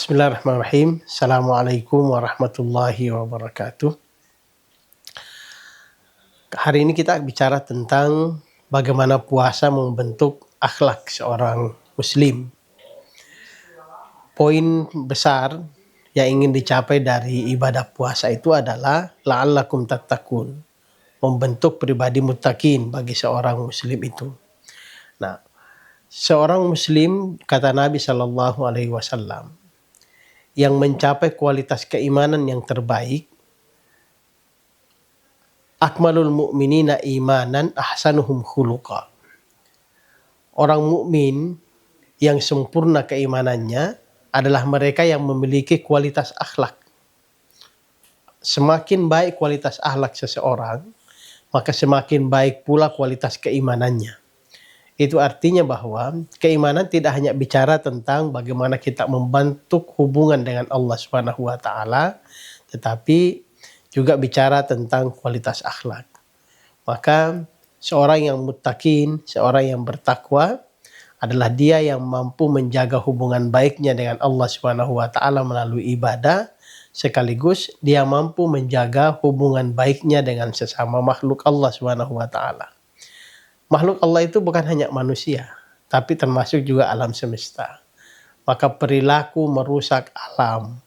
Bismillahirrahmanirrahim. Assalamualaikum warahmatullahi wabarakatuh. Hari ini kita bicara tentang bagaimana puasa membentuk akhlak seorang muslim. Poin besar yang ingin dicapai dari ibadah puasa itu adalah la'allakum tattaqun, membentuk pribadi muttaqin bagi seorang muslim itu. Nah, seorang muslim, kata Nabi Shallallahu Alaihi Wasallam, yang mencapai kualitas keimanan yang terbaik, akmalul mu'minina imanan ahsanuhum khuluqa. Orang mukmin yang sempurna keimanannya adalah mereka yang memiliki kualitas akhlak. Semakin baik kualitas akhlak seseorang, maka semakin baik pula kualitas keimanannya. Itu artinya bahwa keimanan tidak hanya bicara tentang bagaimana kita membentuk hubungan dengan Allah Subhanahu wa taala, tetapi juga bicara tentang kualitas akhlak. Maka seorang yang muttaqin, seorang yang bertakwa adalah dia yang mampu menjaga hubungan baiknya dengan Allah Subhanahu wa taala melalui ibadah, sekaligus dia mampu menjaga hubungan baiknya dengan sesama makhluk Allah Subhanahu wa taala. Makhluk Allah itu bukan hanya manusia, tapi termasuk juga alam semesta. Maka perilaku merusak alam,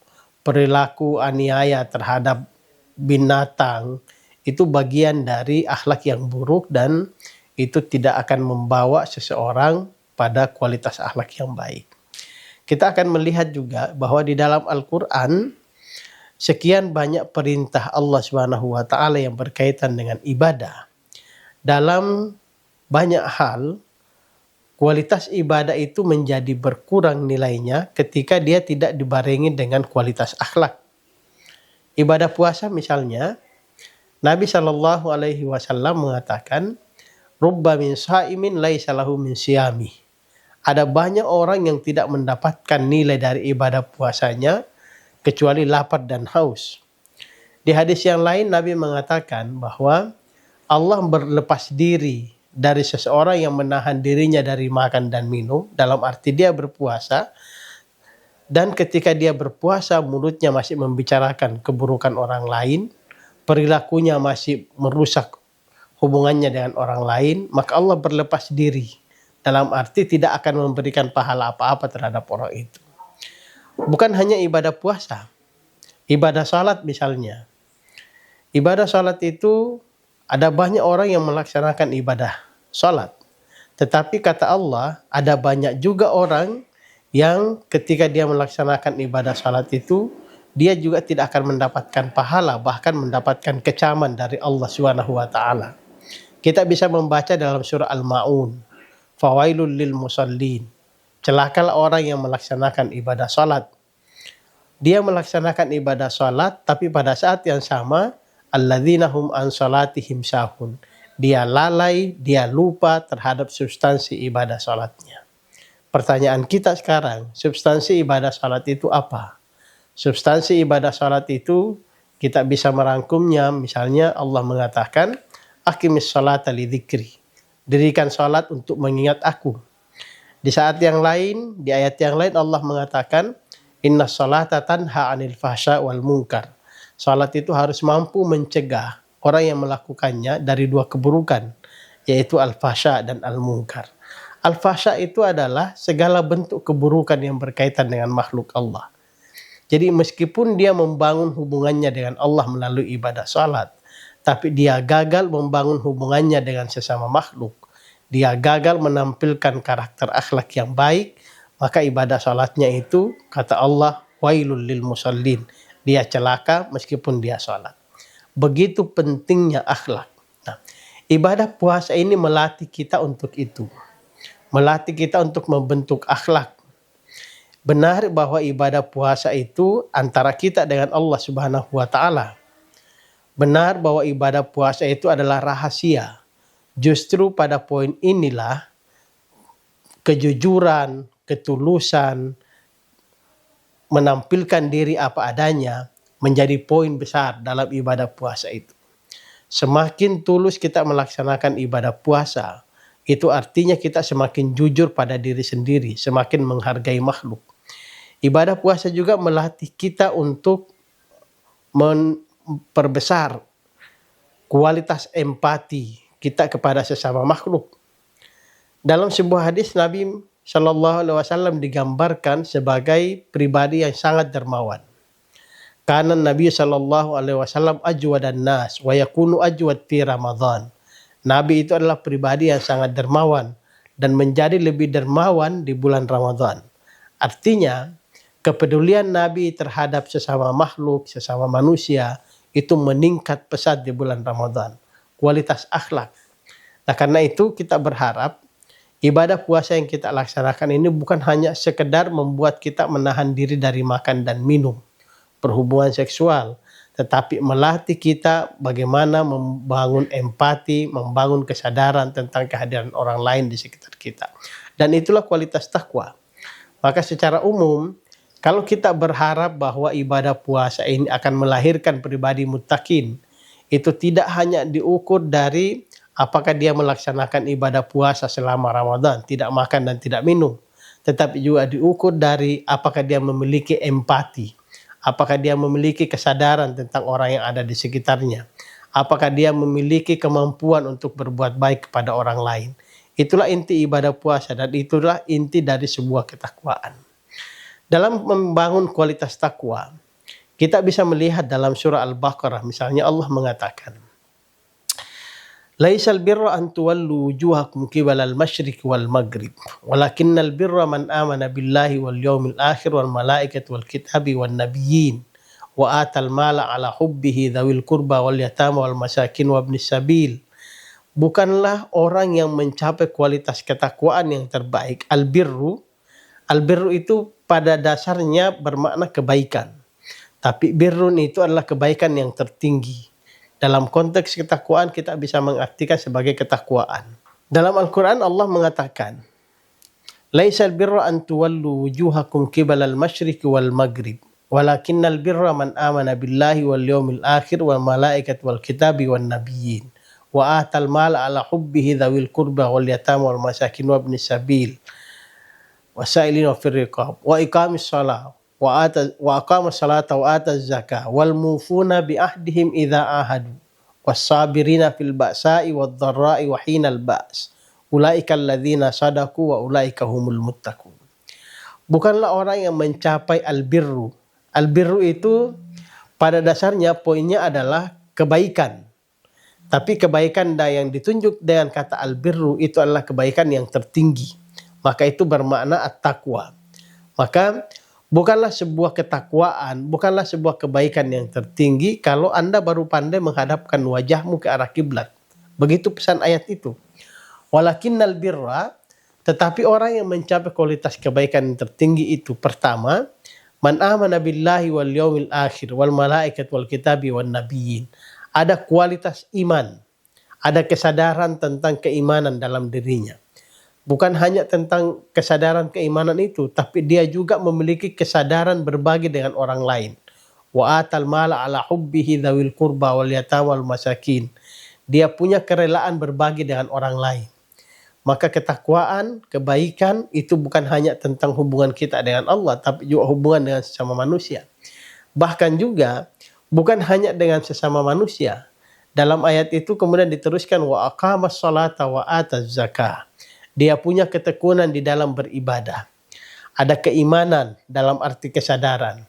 perilaku aniaya terhadap binatang, itu bagian dari akhlak yang buruk dan itu tidak akan membawa seseorang pada kualitas akhlak yang baik. Kita akan melihat juga bahwa di dalam Al-Quran, sekian banyak perintah Allah Subhanahu wa taala yang berkaitan dengan ibadah. Dalam banyak hal, kualitas ibadah itu menjadi berkurang nilainya ketika dia tidak dibarengi dengan kualitas akhlak. Ibadah puasa misalnya, Nabi Shallallahu Alaihi Wasallam mengatakan, "Rubba min sa'imin laisa lahu min siyami." Ada banyak orang yang tidak mendapatkan nilai dari ibadah puasanya kecuali lapar dan haus. Di hadis yang lain Nabi mengatakan bahwa Allah berlepas diri dari seseorang yang menahan dirinya dari makan dan minum, dalam arti dia berpuasa, dan ketika dia berpuasa mulutnya masih membicarakan keburukan orang lain, perilakunya masih merusak hubungannya dengan orang lain, maka Allah berlepas diri, dalam arti tidak akan memberikan pahala apa-apa terhadap orang itu. Bukan hanya ibadah puasa, ibadah salat misalnya. Ibadah salat itu ada banyak orang yang melaksanakan ibadah salat. Tetapi kata Allah, ada banyak juga orang yang ketika dia melaksanakan ibadah salat itu, dia juga tidak akan mendapatkan pahala, bahkan mendapatkan kecaman dari Allah Subhanahu wa taala. Kita bisa membaca dalam surah Al-Maun, fawailul lil musallin. Celakalah orang yang melaksanakan ibadah salat. Dia melaksanakan ibadah salat, tapi pada saat yang sama, alladzina hum an salatihim sahun. Dia lalai, dia lupa terhadap substansi ibadah salatnya. Pertanyaan kita sekarang, substansi ibadah salat itu apa? Substansi ibadah salat itu kita bisa merangkumnya, misalnya Allah mengatakan, aqimis salata lidzikri. Dirikan salat untuk mengingat aku. Di saat yang lain, di ayat yang lain Allah mengatakan, innas salata tanha 'anil fahsya wal munkar. Salat itu harus mampu mencegah orang yang melakukannya dari dua keburukan, yaitu al-fahsya dan al-munkar. Al-fahsya itu adalah segala bentuk keburukan yang berkaitan dengan makhluk Allah. Jadi meskipun dia membangun hubungannya dengan Allah melalui ibadah salat, tapi dia gagal membangun hubungannya dengan sesama makhluk, dia gagal menampilkan karakter akhlak yang baik, maka ibadah salatnya itu, kata Allah, wailul lil musallin. Dia celaka meskipun dia salat. Begitu pentingnya akhlak. Nah, ibadah puasa ini melatih kita untuk itu. Melatih kita untuk membentuk akhlak. Benar bahwa ibadah puasa itu antara kita dengan Allah Subhanahu wa taala. Benar bahwa ibadah puasa itu adalah rahasia. Justru pada poin inilah kejujuran, ketulusan, menampilkan diri apa adanya menjadi poin besar dalam ibadah puasa itu. Semakin tulus kita melaksanakan ibadah puasa, itu artinya kita semakin jujur pada diri sendiri, semakin menghargai makhluk. Ibadah puasa juga melatih kita untuk memperbesar kualitas empati kita kepada sesama makhluk. Dalam sebuah hadis Nabi Shallallahu Alaihi Wasallam digambarkan sebagai pribadi yang sangat dermawan. Karena Nabi Shallallahu Alaihi Wasallam ajwadan nas wa yakunu ajwad fi Ramadan. Nabi itu adalah pribadi yang sangat dermawan dan menjadi lebih dermawan di bulan Ramadan. Artinya, kepedulian Nabi terhadap sesama makhluk, sesama manusia itu meningkat pesat di bulan Ramadan. Kualitas akhlak. Nah, karena itu kita berharap ibadah puasa yang kita laksanakan ini bukan hanya sekedar membuat kita menahan diri dari makan dan minum, berhubungan seksual, tetapi melatih kita bagaimana membangun empati, membangun kesadaran tentang kehadiran orang lain di sekitar kita. Dan itulah kualitas takwa. Maka secara umum, kalau kita berharap bahwa ibadah puasa ini akan melahirkan pribadi muttaqin, itu tidak hanya diukur dari apakah dia melaksanakan ibadah puasa selama Ramadan, tidak makan dan tidak minum, tetapi juga diukur dari apakah dia memiliki empati, apakah dia memiliki kesadaran tentang orang yang ada di sekitarnya, apakah dia memiliki kemampuan untuk berbuat baik kepada orang lain. Itulah inti ibadah puasa dan itulah inti dari sebuah ketakwaan. Dalam membangun kualitas takwa, kita bisa melihat dalam surah Al-Baqarah, misalnya Allah mengatakan, Laisal birra an tuwallu wujuhakum qibalal masyriq wal maghrib, walakinnal birra man amana billahi wal yawmil akhir wal malaikati wal kitabi wan nabiyyin wa atal mala ala hubbihi dzawil qurba wal yatama wal masakin wa ibnis sabil. Bukanlah orang yang mencapai kualitas ketakwaan yang terbaik. Al-birru itu pada dasarnya bermakna kebaikan. Tapi birrun itu adalah kebaikan yang tertinggi. Dalam konteks ketakwaan kita bisa mengartikan sebagai ketakwaan. Dalam Al-Quran Allah mengatakan, Laisal birra an tuwallu wujuhakum qibalal masyriqi wal maghrib, walakinnal birra man amana billahi wal yawmil akhir wal malaikati wal kitabi wan nabiyyin wa atal mala ala hubbihi dzawil qurba wal yatama wal masakin wa ibnis sabil wasailin wa fir riqab wa iqamis shalah wa aqamas salata wa ataz zakah wal mufuna bi ahdihim idza ahadu was sabirina fil ba'sa'i wad dharra'i wa hinal ba's ulaika alladzina sadaqu wa ulaika humul muttaqun. Bukanlah orang yang mencapai albirru. Albirru itu pada dasarnya poinnya adalah kebaikan. Tapi kebaikan yang ditunjuk dengan kata albirru itu adalah kebaikan yang tertinggi. Maka itu bermakna at-taqwa. Maka bukanlah sebuah ketakwaan, bukanlah sebuah kebaikan yang tertinggi kalau Anda baru pandai menghadapkan wajahmu ke arah kiblat. Begitu pesan ayat itu. Walakinnal birra, tetapi orang yang mencapai kualitas kebaikan yang tertinggi itu pertama, man amana billahi wal yawmil akhir wal malaikat wal kitabi wan nabiyyin. Ada kualitas iman, ada kesadaran tentang keimanan dalam dirinya. Bukan hanya tentang kesadaran keimanan itu, tapi dia juga memiliki kesadaran berbagi dengan orang lain. Wa atal mala ala hubbihi dzawil qurba wal yatama wal masakin. Dia punya kerelaan berbagi dengan orang lain. Maka ketakwaan, kebaikan itu bukan hanya tentang hubungan kita dengan Allah, tapi juga hubungan dengan sesama manusia. Bahkan juga bukan hanya dengan sesama manusia. Dalam ayat itu kemudian diteruskan wa aqamas salata wa ataz zakah. Dia punya ketekunan di dalam beribadah. Ada keimanan dalam arti kesadaran.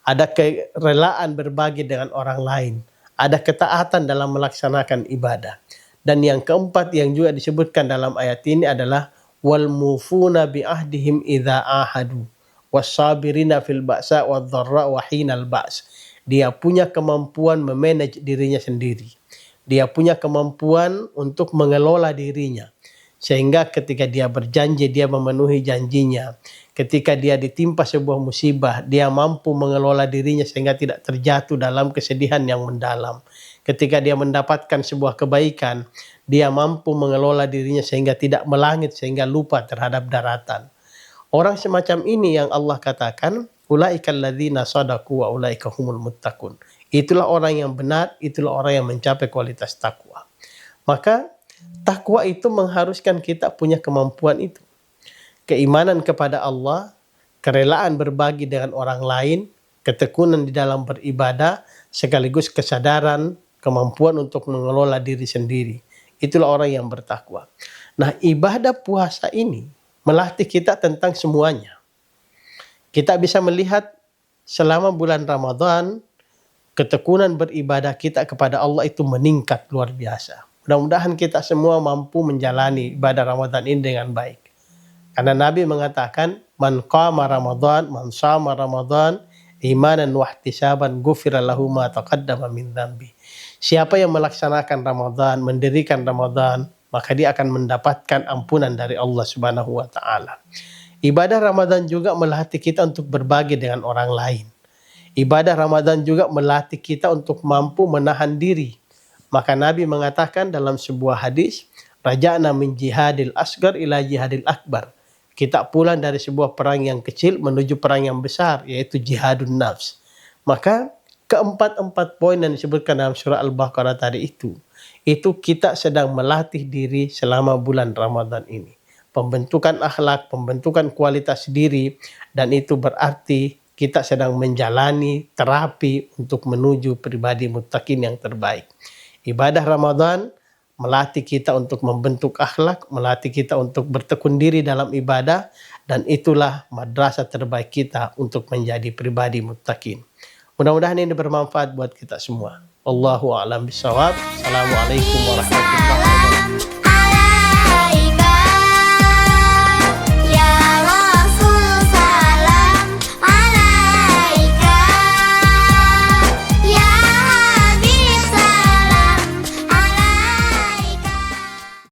Ada kerelaan berbagi dengan orang lain. Ada ketaatan dalam melaksanakan ibadah. Dan yang keempat yang juga disebutkan dalam ayat ini adalah wal mufuna bi ahdihim idza ahadu was-sabirina fil ba'sa wadh-dharra wa hinal ba's. Dia punya kemampuan memanage dirinya sendiri. Dia punya kemampuan untuk mengelola dirinya. Sehingga ketika dia berjanji, dia memenuhi janjinya. Ketika dia ditimpa sebuah musibah, dia mampu mengelola dirinya sehingga tidak terjatuh dalam kesedihan yang mendalam. Ketika dia mendapatkan sebuah kebaikan, dia mampu mengelola dirinya sehingga tidak melangit, sehingga lupa terhadap daratan. Orang semacam ini yang Allah katakan, ulaikal ladzina shadaqu wa ulaika humul muttaqun. Itulah orang yang benar, itulah orang yang mencapai kualitas takwa. Maka takwa itu mengharuskan kita punya kemampuan itu. Keimanan kepada Allah, kerelaan berbagi dengan orang lain, ketekunan di dalam beribadah, sekaligus kesadaran, kemampuan untuk mengelola diri sendiri. Itulah orang yang bertakwa. Nah, ibadah puasa ini melatih kita tentang semuanya. Kita bisa melihat selama bulan Ramadan, ketekunan beribadah kita kepada Allah itu meningkat luar biasa. Mudah-mudahan kita semua mampu menjalani ibadah Ramadan ini dengan baik. Karena Nabi mengatakan, man qama Ramadan, man shama Ramadan, imanan wahtisaban ghufira lahu ma taqaddama min dzambi. Siapa yang melaksanakan Ramadan, mendirikan Ramadan, maka dia akan mendapatkan ampunan dari Allah Subhanahu wa taala. Ibadah Ramadan juga melatih kita untuk berbagi dengan orang lain. Ibadah Ramadan juga melatih kita untuk mampu menahan diri. Maka Nabi mengatakan dalam sebuah hadis, raja'na min jihadil asgar ila jihadil akbar. Kita pulang dari sebuah perang yang kecil menuju perang yang besar, yaitu jihadun nafs. Maka keempat-empat poin yang disebutkan dalam surah Al-Baqarah tadi itu kita sedang melatih diri selama bulan Ramadan ini. Pembentukan akhlak, pembentukan kualitas diri, dan itu berarti kita sedang menjalani terapi untuk menuju pribadi muttaqin yang terbaik. Ibadah Ramadan melatih kita untuk membentuk akhlak, melatih kita untuk bertekun diri dalam ibadah, dan itulah madrasah terbaik kita untuk menjadi pribadi muttaqin. Mudah-mudahan ini bermanfaat buat kita semua. Wallahu a'lam bishawab. Assalamualaikum warahmatullahi wabarakatuh.